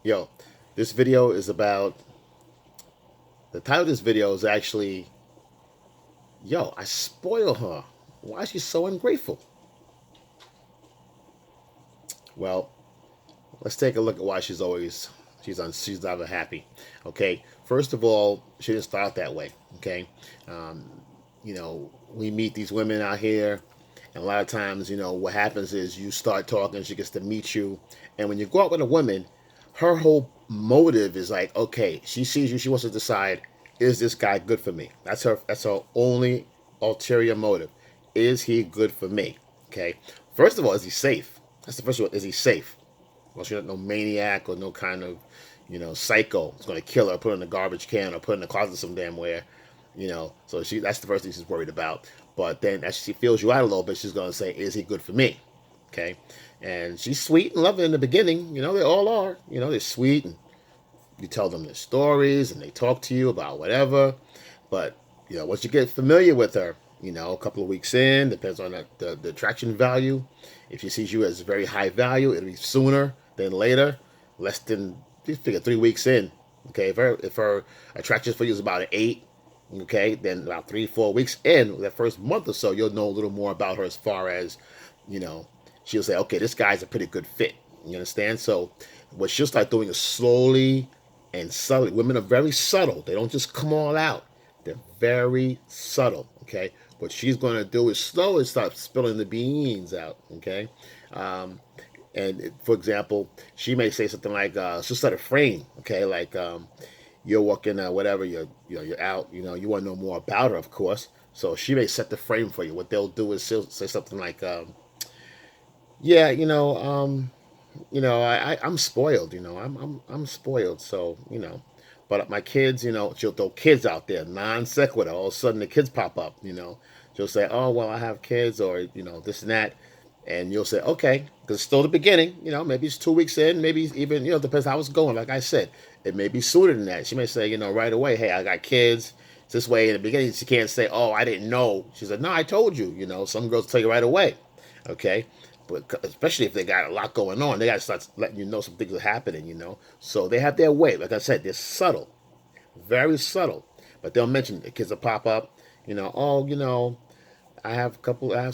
Yo, this video is about, the title of this video is actually, yo, I spoil her. Why is she so ungrateful? Well, let's take a look at why she's never happy. Okay, first of all, she didn't start that way. Okay, um, we meet these women out here, and a lot of times, what happens is you start talking, she gets to meet you, and when you go out with a woman, her whole motive is like, okay, she sees you, she wants to decide, is this guy good for me? That's her only ulterior motive. Is he good for me? Okay. First of all, is he safe? That's the first one. Is he safe? Well, she's not no maniac or no kind of, psycho. It's going to kill her, put her in the garbage can or put her in the closet some damn where, So that's the first thing she's worried about. But then as she feels you out a little bit, she's going to say, is he good for me? Okay. And she's sweet and loving in the beginning. They all are. They're sweet and you tell them their stories and they talk to you about whatever. But, once you get familiar with her, a couple of weeks in, depends on the attraction value. If she sees you as very high value, it'll be sooner than later, less than, you figure 3 weeks in. Okay, if her attraction for you is about an 8, okay, then about 3-4 weeks in, that first month or so, you'll know a little more about her as far as, she'll say, okay, this guy's a pretty good fit. You understand? So what she'll start doing is slowly and subtly. Women are very subtle. They don't just come all out. They're very subtle. Okay. What she's going to do is slowly start spilling the beans out. Okay. And for example, she may say something like, she'll set a frame. Okay. Like, you're walking, whatever, you're out, you want to know more about her, of course. So she may set the frame for you. What they'll do is she'll say something like, yeah, I'm spoiled. I'm spoiled. So but my kids, she'll throw kids out there, non sequitur. All of a sudden, the kids pop up. She'll say, "Oh, well, I have kids," or this and that, and you'll say, "Okay," because it's still the beginning. Maybe it's 2 weeks in, maybe even depends how it's going. Like I said, it may be sooner than that. She may say, right away, "Hey, I got kids." It's this way in the beginning. She can't say, "Oh, I didn't know." She said, "No, I told you." Some girls tell you right away. Okay. But especially if they got a lot going on, they got to start letting you know some things are happening. So they have their way. Like I said, they're subtle, very subtle. But they'll mention the kids will pop up. Oh, I have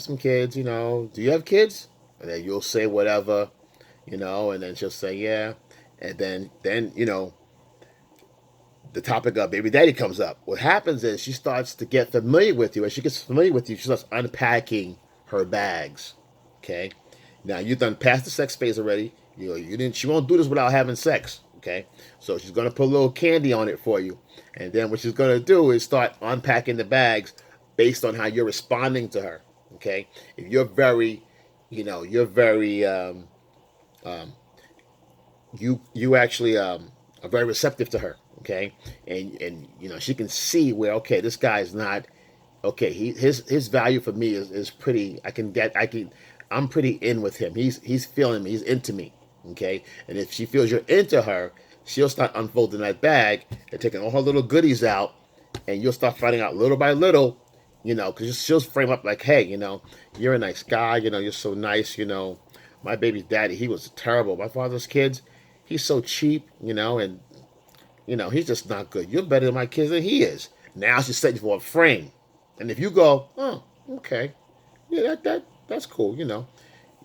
some kids. Do you have kids? And then you'll say whatever, and then she'll say yeah, and then the topic of baby daddy comes up. What happens is she starts to get familiar with you. As she gets familiar with you, she starts unpacking her bags. Okay. Now you've done past the sex phase already. You didn't. She won't do this without having sex. Okay. So she's gonna put a little candy on it for you, and then what she's gonna do is start unpacking the bags based on how you're responding to her. Okay. If you're very, you're very, you actually are very receptive to her. Okay. And she can see where, okay, this guy is not, okay, his value for me is pretty. I'm pretty in with him. He's feeling me. He's into me. Okay, and if she feels you're into her, she'll start unfolding that bag and taking all her little goodies out, and you'll start finding out little by little, because she'll frame up like, hey, you're a nice guy. You're so nice. My baby's daddy, he was terrible. My father's kids, he's so cheap. And he's just not good. You're better than my kids than he is. Now she's setting you for a frame. And if you go, oh, okay, yeah, that's cool.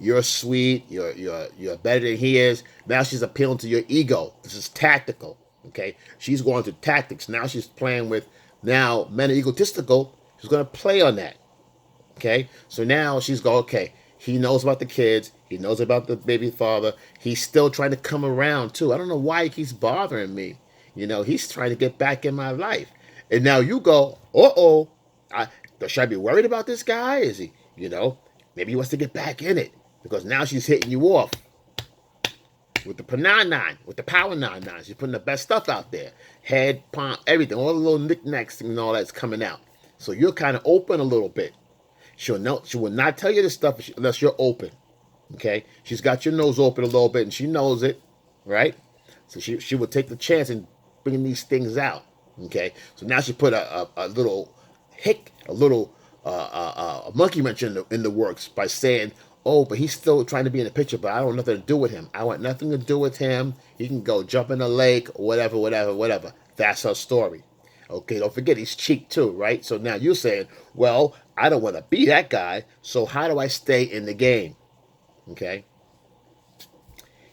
You're sweet. You're better than he is. Now she's appealing to your ego. This is tactical. Okay, she's going to tactics. Now she's playing with. Now men are egotistical. She's going to play on that. Okay, so now she's going. Okay, he knows about the kids. He knows about the baby father. He's still trying to come around too. I don't know why he keeps bothering me. He's trying to get back in my life. And now you go, uh-oh, should I be worried about this guy? Is he, maybe he wants to get back in it. Because now she's hitting you off with the nine, with the power nine. She's putting the best stuff out there. Head, palm, everything, all the little knickknacks and all that's coming out. So you're kind of open a little bit. She will not tell you this stuff unless you're open. Okay? She's got your nose open a little bit and she knows it, right? So she will take the chance and bring these things out. Okay? So now she put a little a little a monkey wrench in the works by saying, Oh, but he's still trying to be in the picture, but I don't want nothing to do with him. I want nothing to do with him. He can go jump in the lake, whatever, whatever, whatever. That's her story. Okay, don't forget he's cheap too, right? So now you're saying, well, I don't want to be that guy, so how do I stay in the game? Okay.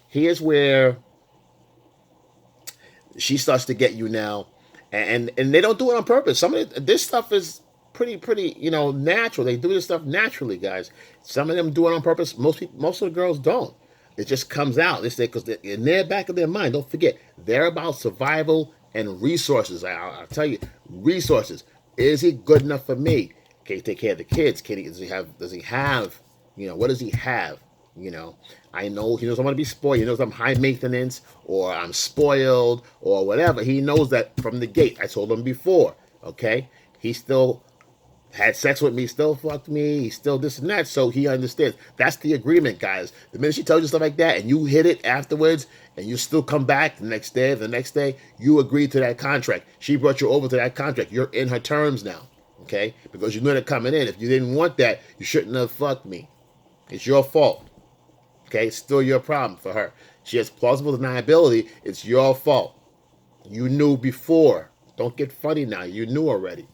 Here's where she starts to get you now, and they don't do it on purpose. Some of this stuff is pretty natural. They do this stuff naturally, guys. Some of them do it on purpose. Most of the girls don't. It just comes out. They say because in their back of their mind, don't forget they're about survival and resources. I'll tell you, resources. Is he good enough for me? Can he take care of the kids? Does he have? What does he have? I know he knows I'm going to be spoiled. He knows I'm high maintenance or I'm spoiled or whatever. He knows that from the gate. I told him before, okay? He still had sex with me, still fucked me, he's still this and that, so he understands. That's the agreement, guys. The minute she tells you stuff like that and you hit it afterwards and you still come back the next day, you agreed to that contract. She brought you over to that contract. You're in her terms now, okay? Because you knew it coming in. If you didn't want that, you shouldn't have fucked me. It's your fault. Okay, it's still your problem for her. She has plausible deniability. It's your fault. You knew before. Don't get funny now. You knew already.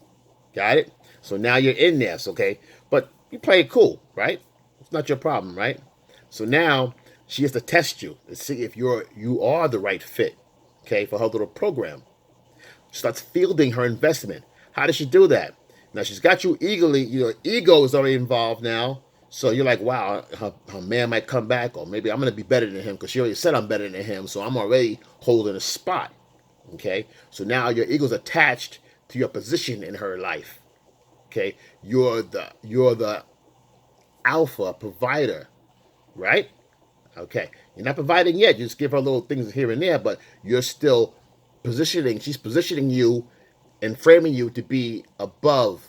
Got it? So now you're in this, okay? But you play it cool, right? It's not your problem, right? So now she has to test you to see if you are the right fit, okay, for her little program. She starts fielding her investment. How does she do that? Now she's got you eagerly. Ego is already involved now. So you're like, wow, her man might come back, or maybe I'm going to be better than him because she already said I'm better than him, so I'm already holding a spot, okay? So now your ego's attached to your position in her life, okay? You're the alpha provider, right? Okay, you're not providing yet. You just give her little things here and there, but you're still she's positioning you and framing you to be above,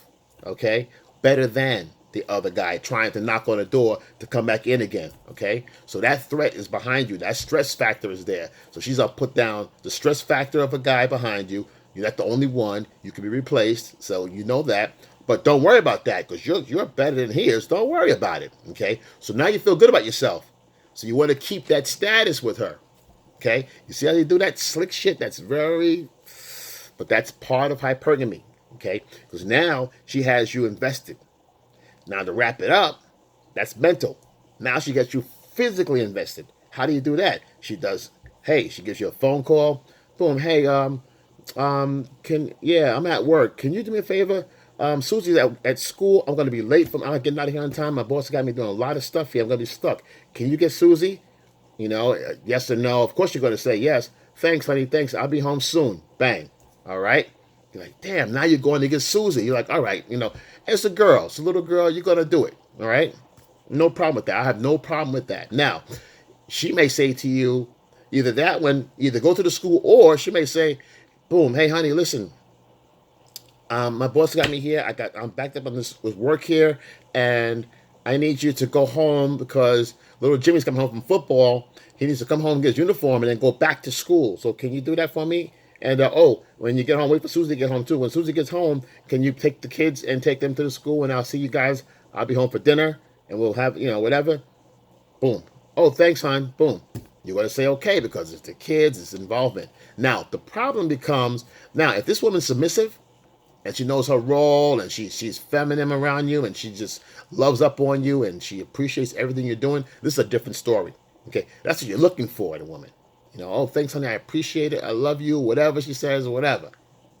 okay? Better than the other guy trying to knock on the door to come back in again, okay? So that threat is behind you. That stress factor is there. So she's up, put down the stress factor of a guy behind you. You're not the only one. You can be replaced, so you know that. But don't worry about that because you're better than he is. Don't worry about it, okay? So now you feel good about yourself. So you want to keep that status with her, okay? You see how they do that slick shit? But that's part of hypergamy, okay? Because now she has you invested. Now, to wrap it up, that's mental. Now she gets you physically invested. How do you do that? She gives you a phone call. Boom, hey, I'm at work. Can you do me a favor? Susie's at school. I'm going to be late. I'm getting out of here on time. My boss got me doing a lot of stuff here. I'm going to be stuck. Can you get Susie? Yes or no. Of course you're going to say yes. Thanks, honey. Thanks. I'll be home soon. Bang. All right. You're like, damn, now you're going to get Susie. You're like, all right, it's a girl. It's a little girl. You're going to do it. All right? No problem with that. I have no problem with that. Now, she may say to you either go to the school, or she may say, boom, hey, honey, listen, my boss got me here. I'm backed up on this with work here, and I need you to go home because little Jimmy's coming home from football. He needs to come home, get his uniform, and then go back to school. So can you do that for me? And, when you get home, wait for Susie to get home, too. When Susie gets home, can you take the kids and take them to the school, and I'll see you guys. I'll be home for dinner, and we'll have, whatever. Boom. Oh, thanks, hon. Boom. You're going to say okay because it's the kids, it's involvement. Now, the problem becomes, if this woman's submissive, and she knows her role, and she's feminine around you, and she just loves up on you, and she appreciates everything you're doing, this is a different story. Okay? That's what you're looking for in a woman. Oh, thanks, honey, I appreciate it. I love you, whatever she says or whatever.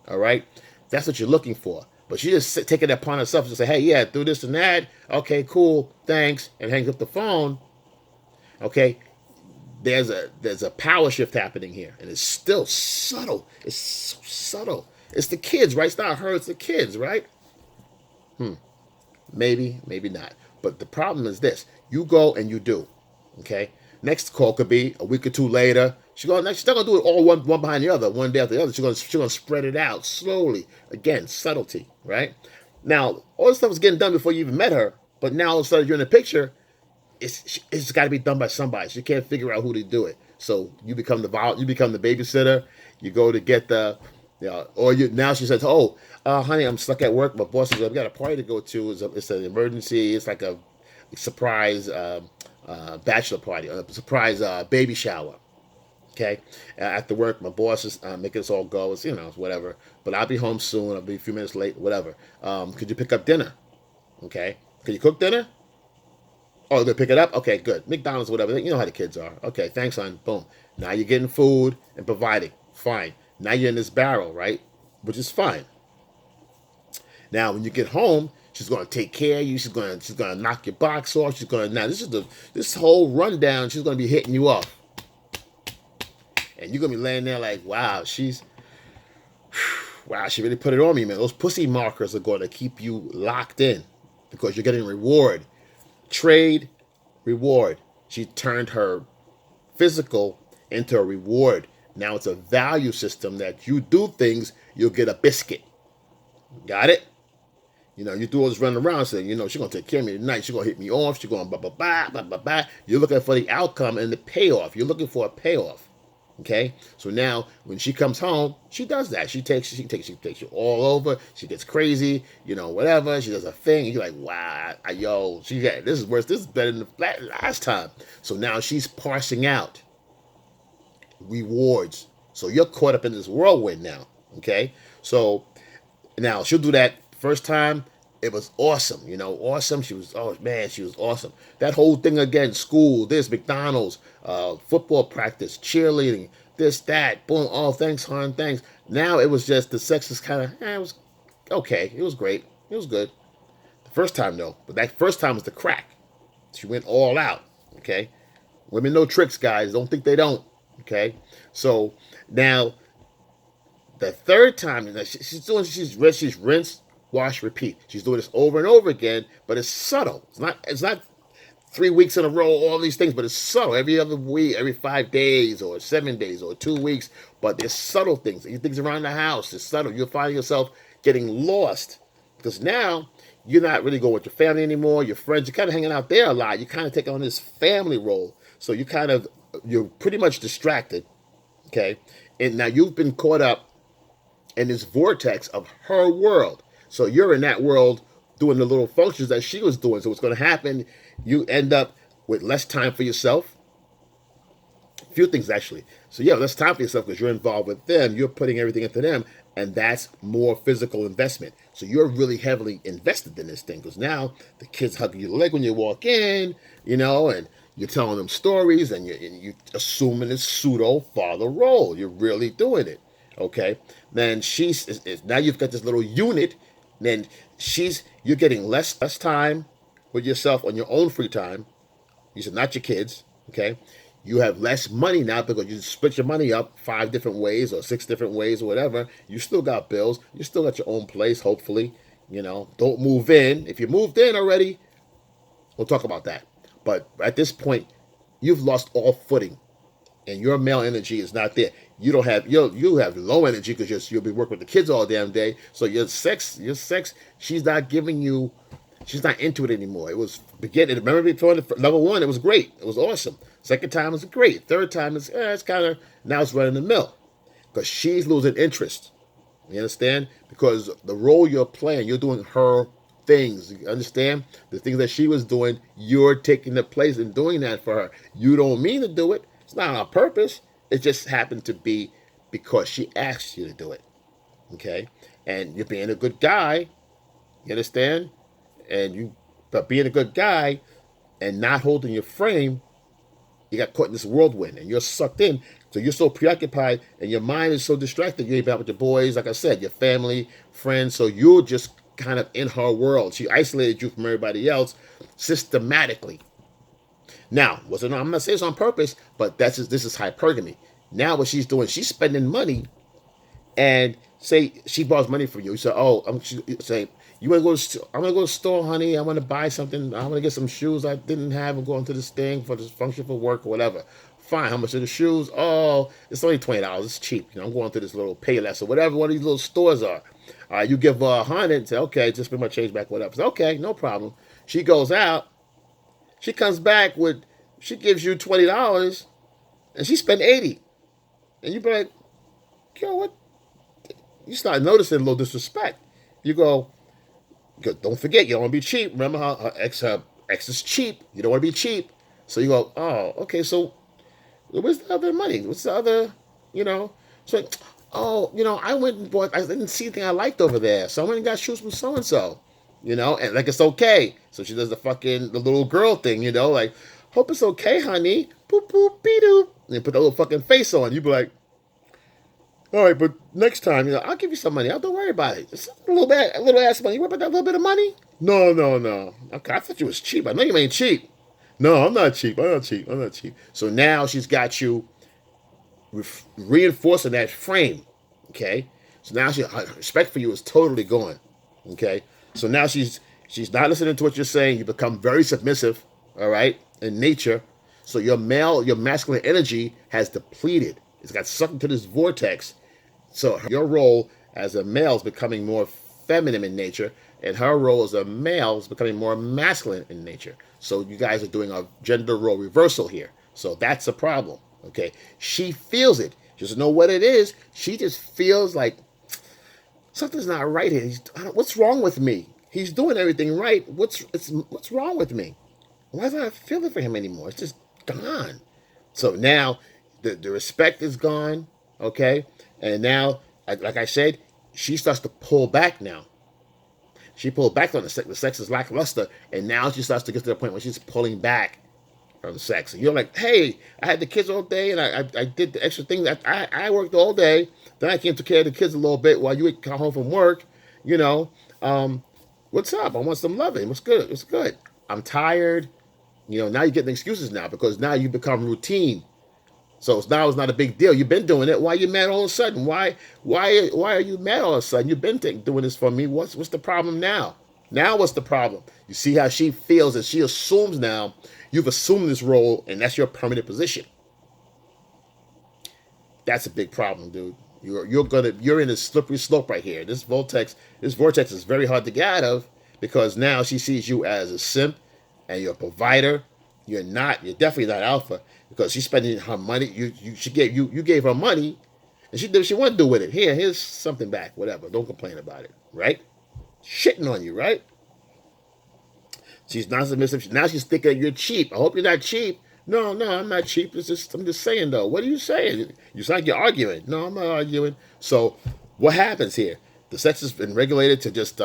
All right? That's what you're looking for. But she just taking it upon herself to say, hey, yeah, do this and that. Okay, cool, thanks, and hangs up the phone. Okay? There's a power shift happening here, and it's still subtle. It's so subtle. It's the kids, right? It's not her, it's the kids, right? Maybe, maybe not. But the problem is this. You go and you do. Okay? Next call could be a week or two later. She's not going to do it all one behind the other, one day after the other. She's going to spread it out slowly. Again, subtlety, right? Now, all this stuff was getting done before you even met her, but now all of a sudden you're in the picture. It's got to be done by somebody. She can't figure out who to do it. So you become the babysitter. You go to get now she says, honey, I'm stuck at work. My boss says, I've got a party to go to. It's an emergency. It's like surprise bachelor party, a surprise baby shower. Okay, after work, my boss is making us all go. It's, it's whatever. But I'll be home soon. I'll be a few minutes late. Whatever. Could you pick up dinner? Okay. Could you cook dinner? Oh, they're gonna pick it up. Okay, good. McDonald's, whatever. You know how the kids are. Okay, thanks, hon. Boom. Now you're getting food and providing. Fine. Now you're in this barrel, right? Which is fine. Now when you get home, she's gonna take care of you. She's gonna knock your box off. She's gonna now this whole rundown. She's gonna be hitting you off, and you're gonna be laying there like, wow, wow, she really put it on me, man. Those pussy markers are gonna keep you locked in because you're getting reward, trade, reward. She turned her physical into a reward. Now it's a value system that you do things, you'll get a biscuit. Got it? You do all this running around saying, she's going to take care of me tonight. She's going to hit me off. She's going blah. You're looking for the outcome and the payoff. You're looking for a payoff. Okay? So now when she comes home, she does that. She takes you all over. She gets crazy, whatever. She does a thing. And you're like, wow, this is worse. This is better than the last time. So now she's parsing out rewards. So you're caught up in this whirlwind now. Okay? So now she'll do that first time. It was awesome, awesome. She was awesome. That whole thing again, school, this, McDonald's, football practice, cheerleading, this, that, boom, oh, thanks, hon, thanks. Now it was just the sex is kind of, it was okay. It was great. It was good. The first time, though, but that first time was the crack. She went all out, okay? Women know tricks, guys. Don't think they don't, okay? So now the third time, she's rinsed, wash, repeat. She's doing this over and over again, but it's subtle. It's not 3 weeks in a row, all these things, but it's subtle. Every other week, every 5 days or 7 days or 2 weeks, but there's subtle things. Things around the house. It's subtle. You'll find yourself getting lost because now you're not really going with your family anymore. Your friends, you're kind of hanging out there a lot. You kind of take on this family role. So you're pretty much distracted, okay? And now you've been caught up in this vortex of her world. So you're in that world doing the little functions that she was doing. So what's going to happen, you end up with less time for yourself. A few things, actually. So yeah, less time for yourself because you're involved with them. You're putting everything into them. And that's more physical investment. So you're really heavily invested in this thing because now the kids hugging your leg when you walk in, and you're telling them stories and you're assuming this pseudo father role. You're really doing it. Okay? Then now you've got this little unit. Then you're getting less time with yourself on your own free time. These are not your kids, okay? You have less money now because you split your money up 5 different ways or 6 different ways or whatever. You still got bills. You still got your own place, hopefully. Don't move in. If you moved in already, we'll talk about that. But at this point, you've lost all footing. And your male energy is not there. You have low energy because you'll be working with the kids all damn day. So your sex, she's not into it anymore. It was beginning. Remember before level 1, it was great. It was awesome. Second time was great. Third time it's kind of now it's running the mill because she's losing interest. You understand? Because the role you're playing, you're doing her things. You understand? The things that she was doing, you're taking the place and doing that for her. You don't mean to do it. It's not on purpose. It just happened to be because she asked you to do it. Okay? And you're being a good guy. You understand? But being a good guy and not holding your frame, you got caught in this whirlwind and you're sucked in. So you're so preoccupied and your mind is so distracted. You ain't out with your boys, like I said, your family, friends. So you're just kind of in her world. She isolated you from everybody else systematically. Now, I'm not saying it's on purpose, but this is hypergamy. Now what she's doing, she's spending money, and say she borrows money from you. You say, I'm gonna go to the store, honey. I want to buy something. I want to get some shoes I didn't have. I'm going to this thing for this function for work or whatever. Fine. How much are the shoes? Oh, it's only $20. It's cheap. I'm going to this little Payless or whatever one of these little stores are. You give her $100 and say, okay, just bring my change back, whatever. Say, okay, no problem. She goes out. She comes back she gives you $20 and she spent $80. And you be like, yo, what? You start noticing a little disrespect. You go, don't forget, you don't want to be cheap. Remember how her X is cheap. You don't want to be cheap. So you go, oh, okay, so where's the other money? What's the other, you know? So, like, oh, I went and bought, I didn't see anything I liked over there. So I went and got shoes from so and so, and like it's okay. So she does the little girl thing, like, hope it's okay, honey. Boop, boop, beep, doop. And put the little fucking face on. You be like, all right, but next time, I'll give you some money. Don't worry about it. Just a little ass money. You worry about that little bit of money? No, no, no. Okay, I thought you was cheap. I know you ain't cheap. No, I'm not cheap. I'm not cheap. I'm not cheap. So now she's got you reinforcing that frame. Okay. So now her respect for you is totally gone. Okay. So now she's not listening to what you're saying. You become very submissive. All right. In nature. So your masculine energy has depleted. It's got sucked into this vortex. So your role as a male is becoming more feminine in nature, and her role as a male is becoming more masculine in nature. So you guys are doing a gender role reversal here. So that's a problem. Okay. She feels it. She doesn't know what it is. She just feels like something's not right here. What's wrong with me? He's doing everything right. What's wrong with me? Why do I not feel it for him anymore? It's just gone. So now the respect is gone. Okay. And now, like I said, she starts to pull back now. She pulled back on the sex. The sex is lackluster. And now she starts to get to the point where she's pulling back from sex. And you're like, hey, I had the kids all day and I did the extra things. I worked all day. Then I came to care of the kids a little bit while you come home from work. What's up? I want some loving. What's good? What's good? I'm tired. Now you're getting excuses now because now you become routine. So now it's not a big deal. You've been doing it. Why are you mad all of a sudden? Why are you mad all of a sudden? You've been doing this for me. What's the problem now? Now what's the problem? You see how she feels and she assumes now you've assumed this role and that's your permanent position. That's a big problem, dude. You're in a slippery slope right here. This vortex is very hard to get out of because now she sees you as a simp and you're a provider. You're definitely not alpha because she's spending her money. You gave her money and she did what she wanted to do with it. Here's something back, whatever. Don't complain about it, right? Shitting on you, right? She's not submissive. Now she's thinking you're cheap. I hope you're not cheap. No, I'm not cheap. I'm just saying though. What are you saying? You sound like you're arguing. No, I'm not arguing. So what happens here? The sex has been regulated to just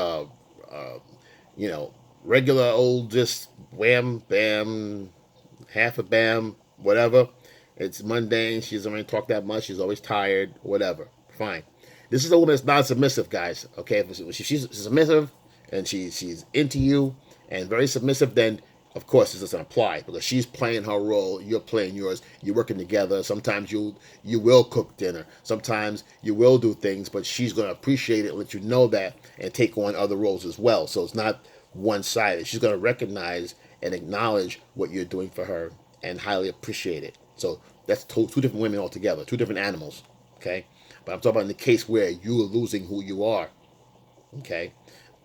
regular old just wham, bam, half a bam, whatever. It's mundane. She doesn't really talk that much. She's always tired, whatever. Fine. This is a woman that's non-submissive, guys. Okay, if she's submissive and she's into you and very submissive, then of course this doesn't apply because she's playing her role, you're playing yours, you're working together. Sometimes you will cook dinner. Sometimes you will do things, but she's going to appreciate it, let you know that, and take on other roles as well. So it's not one-sided. She's going to recognize and acknowledge what you're doing for her and highly appreciate it. So that's two different women altogether, two different animals, okay? But I'm talking about in the case where you are losing who you are, okay?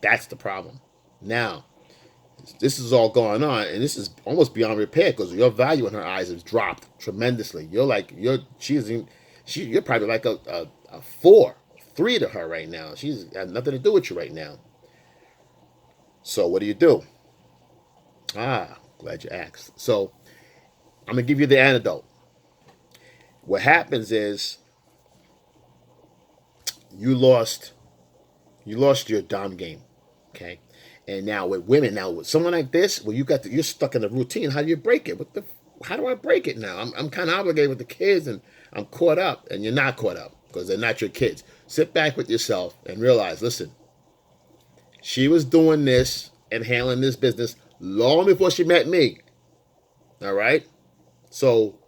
That's the problem. Now, this is all going on, and this is almost beyond repair because your value in her eyes has dropped tremendously. You're probably like a 3 to her right now. She's got nothing to do with you right now. So what do? Glad you asked. So I'm going to give you the antidote. What happens is you lost your dom game, okay? And now with women, with someone like this, where you're stuck in a routine. How do you break it? How do I break it now? I'm kind of obligated with the kids, and I'm caught up, and you're not caught up because they're not your kids. Sit back with yourself and realize, listen, she was doing this and handling this business long before she met me. All right? So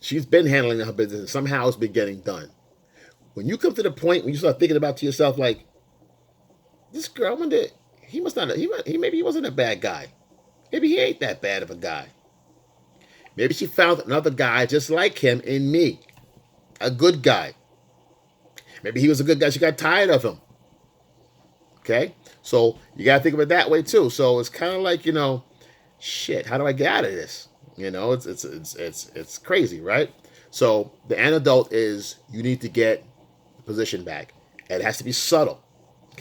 she's been handling her business and somehow it's been getting done. When you come to the point when you start thinking about to yourself like, this girl, maybe he wasn't a bad guy. Maybe he ain't that bad of a guy. Maybe she found another guy just like him in me. A good guy. Maybe he was a good guy. She got tired of him. Okay? So you got to think of it that way too. So it's kind of like, shit, how do I get out of this? It's crazy, right? So the antidote is you need to get the position back. And it has to be subtle.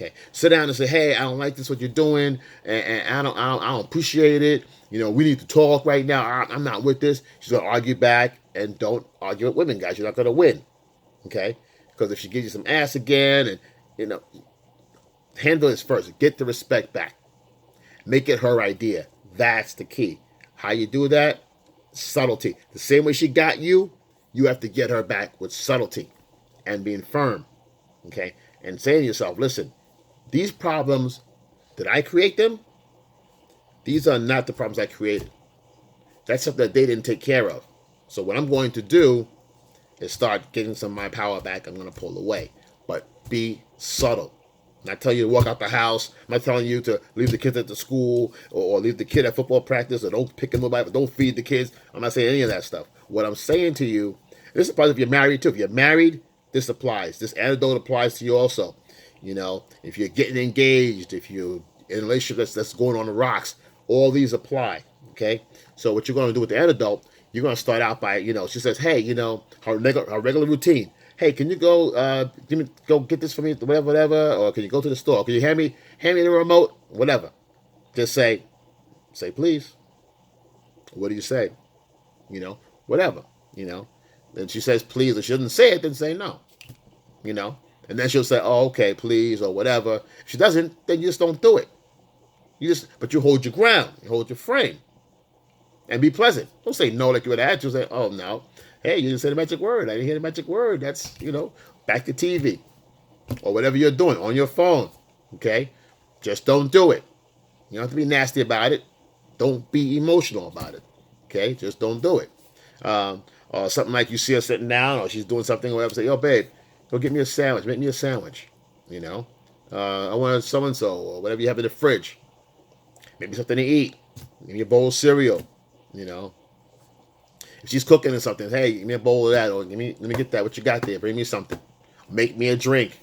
Okay, sit down and say, "Hey, I don't like this what you're doing, and I don't appreciate it. We need to talk right now. I'm not with this." She's gonna argue back, and don't argue with women, guys. You're not gonna win. Okay, because if she gives you some ass again, and you know, handle this first. Get the respect back. Make it her idea. That's the key. How you do that? Subtlety. The same way she got you, you have to get her back with subtlety and being firm. Okay, and saying to yourself, "Listen, these problems, did I create them? These are not the problems I created. That's something that they didn't take care of. So what I'm going to do is start getting some of my power back. I'm going to pull away. But be subtle. I'm not telling you to walk out the house. I'm not telling you to leave the kids at the school or leave the kid at football practice or don't pick them up, but don't feed the kids. I'm not saying any of that stuff. What I'm saying to you, this applies if you're married too. If you're married, this applies. This antidote applies to you also. If you're getting engaged, if you're in a relationship that's going on the rocks, all these apply. Okay? So what you're going to do with the antidote, you're going to start out by, she says, hey, her regular routine. Hey, can you go go get this for me, whatever, or can you go to the store? Can you hand me the remote? Whatever. Just say please. What do you say? Whatever. Then she says please, or she doesn't say it, then say no. And then she'll say, oh, okay, please, or whatever. If she doesn't, then you just don't do it. But you hold your ground, you hold your frame, and be pleasant. Don't say no like you would attitude. Say, oh no. Hey, you didn't say the magic word. I didn't hear the magic word. That's, back to TV. Or whatever you're doing on your phone. Okay? Just don't do it. You don't have to be nasty about it. Don't be emotional about it. Okay? Just don't do it. Or something like you see her sitting down or she's doing something or whatever. Say, yo, babe, go get me a sandwich. Make me a sandwich. I want a so-and-so or whatever you have in the fridge. Maybe something to eat. Give me a bowl of cereal. If she's cooking or something, hey, give me a bowl of that, or let me get that. What you got there? Bring me something. Make me a drink.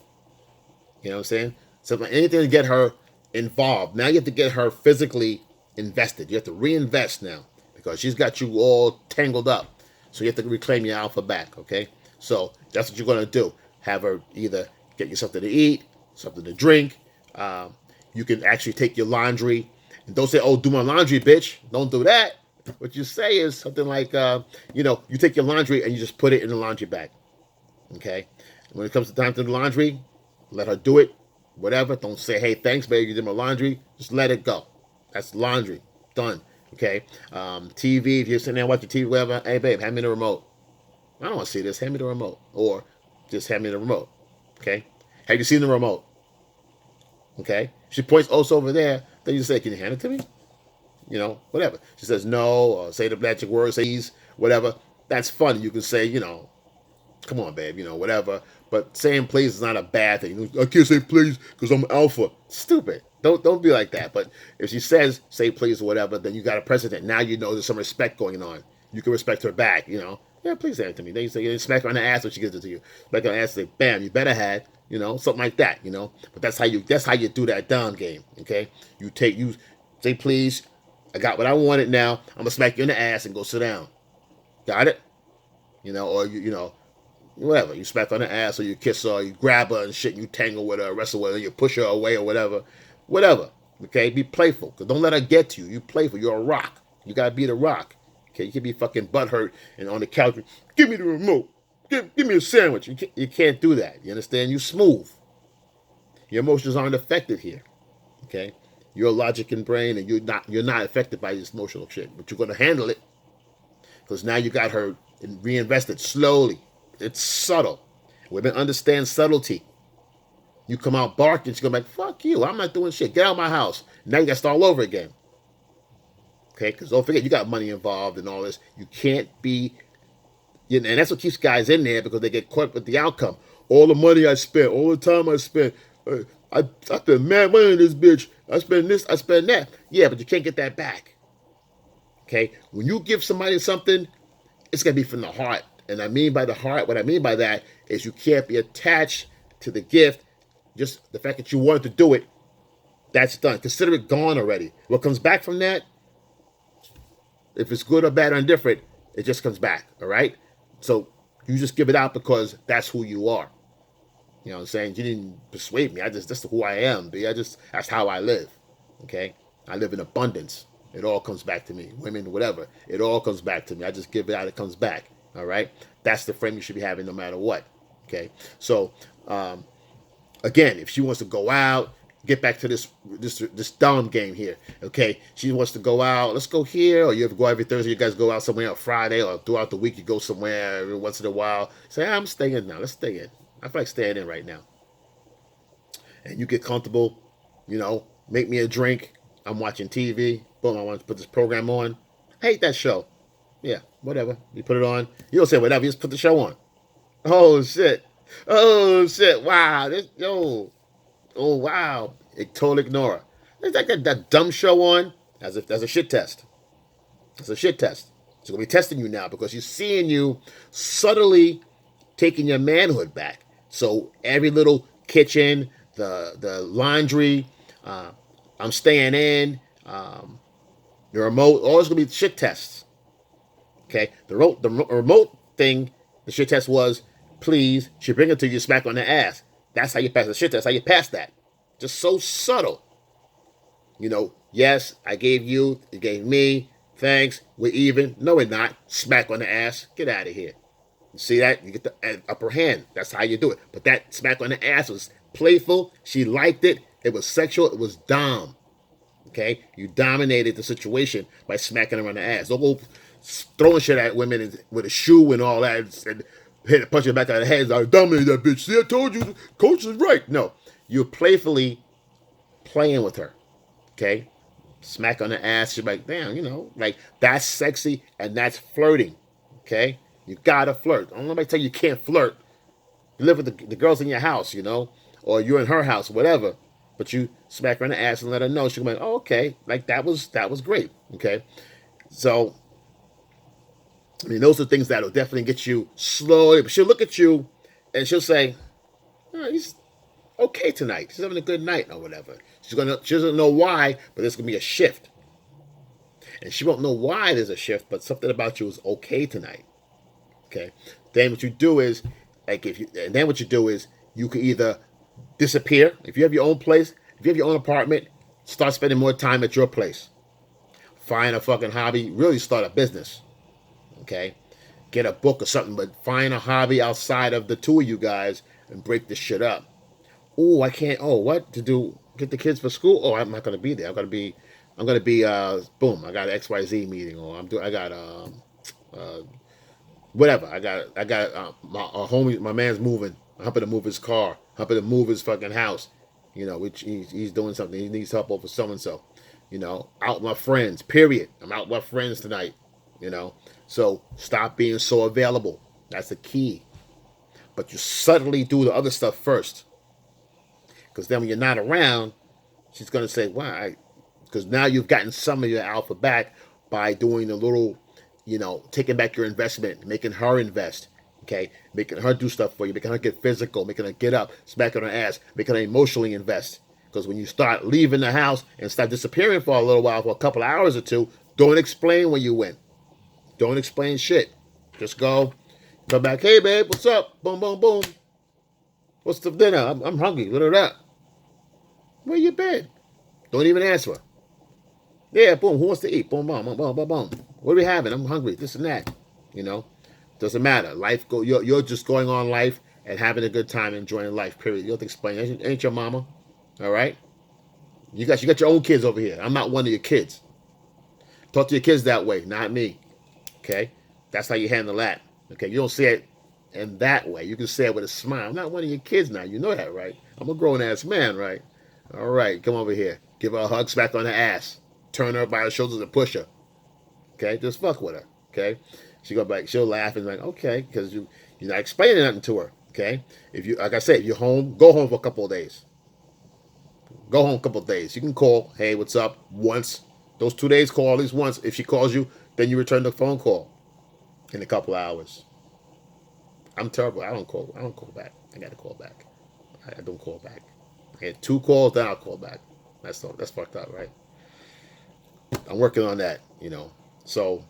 You know what I'm saying? Something, anything to get her involved. Now you have to get her physically invested. You have to reinvest now because she's got you all tangled up. So you have to reclaim your alpha back. Okay? So that's what you're gonna do. Have her either get you something to eat, something to drink. You can actually take your laundry, and don't say, "Oh, do my laundry, bitch." Don't do that. What you say is something like, you take your laundry and you just put it in the laundry bag. Okay? When it comes to time to do the laundry, let her do it. Whatever. Don't say, hey, thanks, babe, you did my laundry. Just let it go. That's laundry. Done. Okay? TV, if you're sitting there watching TV, whatever, hey, babe, hand me the remote. I don't want to see this. Hand me the remote. Or just hand me the remote. Okay? Have you seen the remote? Okay? She points also over there. Then you say, can you hand it to me? Whatever. She says no, or say the magic word, says whatever. That's fun. You can say, come on, babe, whatever. But saying please is not a bad thing. I can't say please because I'm alpha. Stupid. Don't be like that. But if she says say please or whatever, then you got a precedent. Now you know there's some respect going on. You can respect her back. Yeah, please hand it to me. Then you say you smack her on the ass when she gives it to you. Smack her on the ass, say bam, you better had. Something like that. But that's how you do that down game. Okay, you say please. I got what I wanted now. I'm gonna smack you in the ass and go sit down. Got it? Or whatever. You smack on the ass or you kiss her or you grab her and shit and you tangle with her, wrestle with her, you push her away or whatever. Whatever. Okay? Be playful. Because don't let her get to you. You playful. You're a rock. You gotta be the rock. Okay? You can't be fucking butthurt and on the couch. Give me the remote. Give me a sandwich. You can't do that. You understand? You smooth. Your emotions aren't affected here. Okay? Your logic and brain, and you're not affected by this emotional shit. But you're gonna handle it. Because now you got her reinvested slowly. It's subtle. Women understand subtlety. You come out barking, she's gonna be like, fuck you, I'm not doing shit. Get out of my house. Now you gotta start all over again. Okay, because don't forget, you got money involved and all this. You can't be, and that's what keeps guys in there because they get caught with the outcome. All the money I spent, all the time I spent, I spent mad money on this bitch. I spend this, I spend that. Yeah, but you can't get that back. Okay? When you give somebody something, it's going to be from the heart. And I mean by the heart, what I mean by that is you can't be attached to the gift. Just the fact that you wanted to do it, that's done. Consider it gone already. What comes back from that, if it's good or bad or indifferent, it just comes back. All right? So you just give it out because that's who you are. You know what I'm saying? You didn't persuade me. That's who I am, B. That's how I live. Okay? I live in abundance. It all comes back to me. Women, whatever. It all comes back to me. I just give it out. It comes back. All right? That's the frame you should be having no matter what. Okay? So, again, if she wants to go out, get back to this dumb game here. Okay? She wants to go out. Let's go here. Or you have to go every Thursday. You guys go out somewhere on Friday. Or throughout the week, you go somewhere every once in a while. Say, I'm staying in now. Let's stay in. I feel like staying in right now. And you get comfortable, make me a drink. I'm watching TV. Boom, I want to put this program on. I hate that show. Yeah, whatever. You put it on. You don't say whatever. You just put the show on. Oh, shit. Oh, shit. Wow. Oh, wow. Total ignore. There's like that dumb show on as a shit test. It's a shit test. It's going to be testing you now because she's seeing you subtly taking your manhood back. So every little kitchen, the laundry, I'm staying in, the remote, all it's going to be shit tests. Okay? The remote thing, the shit test was, please, she bring it to you, smack on the ass. That's how you pass the shit test. That's how you pass that. Just so subtle. Yes, I gave you, you gave me, thanks, we're even. No, we're not. Smack on the ass. Get out of here. See that? You get the upper hand. That's how you do it. But that smack on the ass was playful. She liked it. It was sexual. It was dom. Okay? You dominated the situation by smacking her on the ass. Don't go throwing shit at women with a shoe and all that and hit a punch in the back of the head. I dominated that bitch. See, I told you. Coach is right. No. You're playfully playing with her. Okay? Smack on the ass. She's like, damn, like that's sexy and that's flirting. Okay? You gotta flirt. Don't nobody tell you can't flirt. You live with the girls in your house, or you're in her house, whatever. But you smack her in the ass and let her know. She'll be like, oh, okay. Like that was great. Okay. So, those are things that'll definitely get you slowly. But she'll look at you and she'll say, oh, he's okay tonight. She's having a good night or whatever. She doesn't know why, but there's gonna be a shift. And she won't know why there's a shift, but something about you is okay tonight. Okay. Then what you do is, you can either disappear. If you have your own place, if you have your own apartment, start spending more time at your place. Find a fucking hobby. Really start a business. Okay. Get a book or something, but find a hobby outside of the two of you guys and break this shit up. Oh, I can't. Oh, what to do? Get the kids for school? Oh, I'm not gonna be there. I'm gonna be. Boom. I got an XYZ meeting, or I got whatever. I got my homie. My man's moving. I'm helping to move his car. Helping to move his fucking house. Which he's doing something. He needs help over so and so. Out with my friends. Period. I'm out with my friends tonight. So stop being so available. That's the key. But you subtly do the other stuff first. Because then when you're not around, she's gonna say, "Why?" Because now you've gotten some of your alpha back by doing a little. Taking back your investment, making her invest, okay? Making her do stuff for you, making her get physical, making her get up, smacking her ass, making her emotionally invest. Because when you start leaving the house and start disappearing for a little while, for a couple of hours or two, don't explain where you went. Don't explain shit. Just go, come back, hey babe, what's up? Boom, boom, boom. What's the dinner? I'm hungry. What are that? Where you been? Don't even answer her. Yeah, boom, who wants to eat? Boom, boom, boom, boom, boom, boom. What are we having? I'm hungry. This and that. Doesn't matter. You're just going on life and having a good time, enjoying life. Period. You don't have to explain. Ain't your mama? All right. You got your own kids over here. I'm not one of your kids. Talk to your kids that way, not me. Okay. That's how you handle that. Okay. You don't say it in that way. You can say it with a smile. I'm not one of your kids now. You know that, right? I'm a grown ass man, right? All right. Come over here. Give her a hug, smack on the ass. Turn her by her shoulders and push her. Okay, just fuck with her. Okay, she'll laugh and be like, okay, because you're not explaining nothing to her. Okay, like I said, if you're home, go home for a couple of days. Go home a couple of days. You can call, hey, what's up? Once. Those 2 days, call at least once. If she calls you, then you return the phone call in a couple of hours. I'm terrible. I don't call back. I got to call back. I don't call back. I get 2 calls, then I'll call back. That's fucked up, right? I'm working on that, So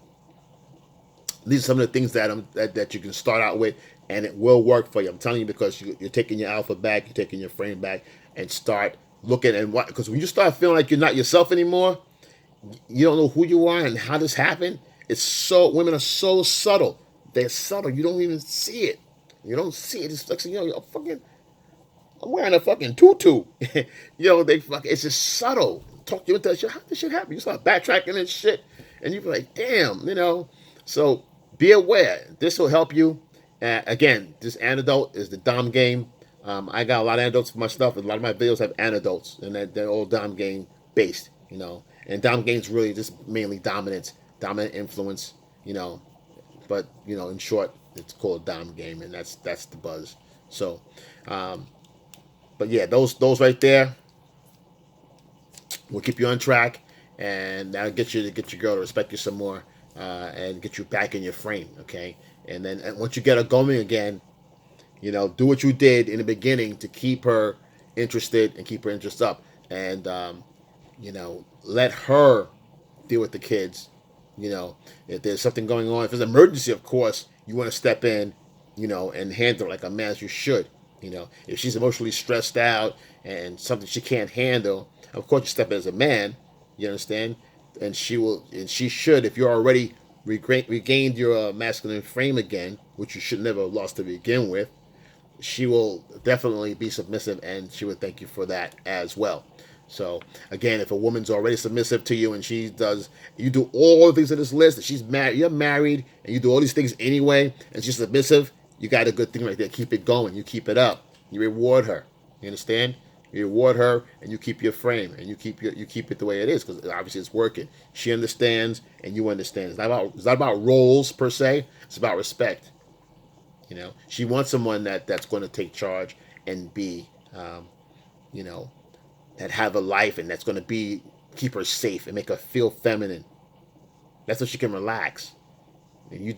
these are some of the things that you can start out with. and it will work for you. I'm telling you, because you're taking your alpha back, you're taking your frame back, and start looking and what. Because when you start feeling like you're not yourself anymore, you don't know who you are and how this happened. It's so, women are so subtle. They're subtle. You don't even see it. You don't see it. It's like, you're fucking, I'm wearing a fucking tutu. They fucking, it's just subtle. Talk to you into that shit. How did this shit happen? You start backtracking and shit, and you be like, damn. So be aware. This will help you. Again, this antidote is the Dom game. I got a lot of antidotes for my stuff, and a lot of my videos have antidotes, and they're all Dom game based. And Dom game's really just mainly dominant influence, But in short, it's called Dom game, and that's the buzz. So, but yeah, those right there will keep you on track, and that'll get your girl to respect you some more, and get you back in your frame, okay? And then once you get her going again, do what you did in the beginning to keep her interested and keep her interest up, and let her deal with the kids. If there's something going on, if there's an emergency, of course, you want to step in, and handle it like a man as you should. If she's emotionally stressed out and something she can't handle, of course you step in as a man. You understand? And she should, if you're already regained your masculine frame again, which you should never have lost to begin with, she will definitely be submissive, and she would thank you for that as well. So again, if a woman's already submissive to you and you do all the things in this list, that she's married, you're married, and you do all these things anyway, and she's submissive, you got a good thing right there. Keep it going. You keep it up. You reward her. You understand? You reward her, and you keep your frame, and you keep it the way it is, because obviously it's working. She understands, and you understand. It's not about roles per se. It's about respect. She wants someone that's going to take charge and be, that have a life, and that's going to keep her safe and make her feel feminine. That's so she can relax. And you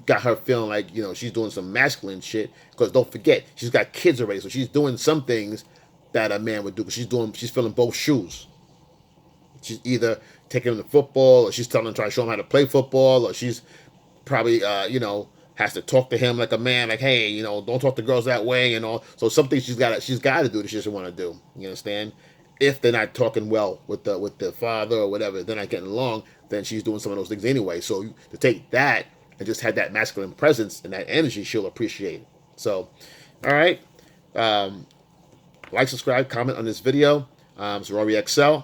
got her feeling like, she's doing some masculine shit, because don't forget, she's got kids already, so she's doing some things that a man would do. She's filling both shoes. She's either taking him to football, or she's trying to show him how to play football, or she's probably, has to talk to him like a man, like, hey, don't talk to girls that way and all. So some things she's got to do that she doesn't want to do. You understand? If they're not talking well with the father or whatever, they're not getting along, then she's doing some of those things anyway. So to take that and just have that masculine presence and that energy, she'll appreciate it. So, all right. Like, subscribe, comment on this video. It's Rory XL.